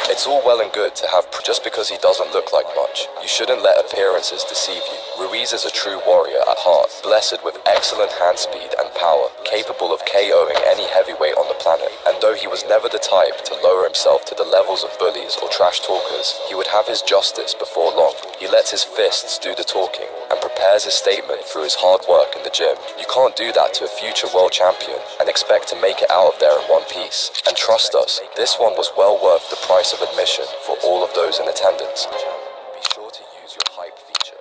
It's all well and good to have just because he doesn't look like much. You shouldn't let appearances deceive you. Ruiz is a true warrior at heart, blessed with excellent hand speed and power, capable of KOing any heavyweight on the planet. And though he was never the type to lower himself to the levels of bullies or trash talkers, he would have his justice before long. He lets his fists do the talking and prepares his statement through his hard work in the gym. You can't do that to a future world champion and expect to make it out of there in one piece. And trust us, this one was well worth the price of admission for all of those in attendance. Be sure to use your hype feature.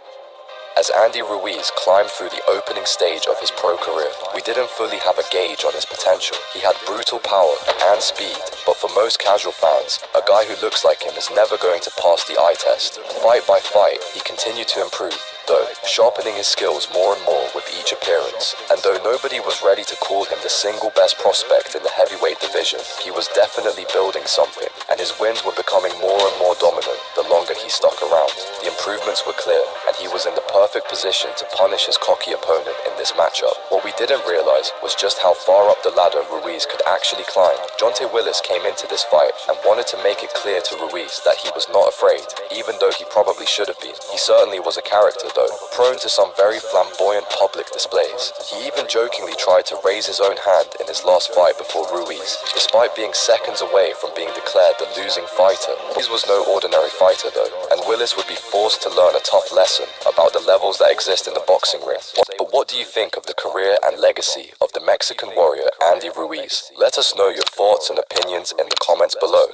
As Andy Ruiz climbed through the opening stage of his pro career, we didn't fully have a gauge on his potential. He had brutal power and speed, but for most casual fans, a guy who looks like him is never going to pass the eye test. Fight by fight, he continued to improve, though, sharpening his skills more and more with each appearance. And though nobody was ready to call him the single best prospect in the heavyweight division, he was definitely building something, and his wins were becoming more and more dominant the longer he stuck around. The improvements were clear, and he was in the perfect position to punish his cocky opponent in this matchup. What we didn't realize was just how far up the ladder Ruiz could actually climb. Jonte Willis came into this fight and wanted to make it clear to Ruiz that he was not afraid, even though he probably should have been. He certainly was a character though, prone to some very flamboyant public displays. He even jokingly tried to raise his own hand in his last fight before Ruiz, despite being seconds away from being declared the losing fighter. Ruiz was no ordinary fighter though, and Willis would be forced to learn a tough lesson about the levels that exist in the boxing ring. But what do you think of the career and legacy of the Mexican warrior Andy Ruiz? Let us know your thoughts and opinions in the comments below.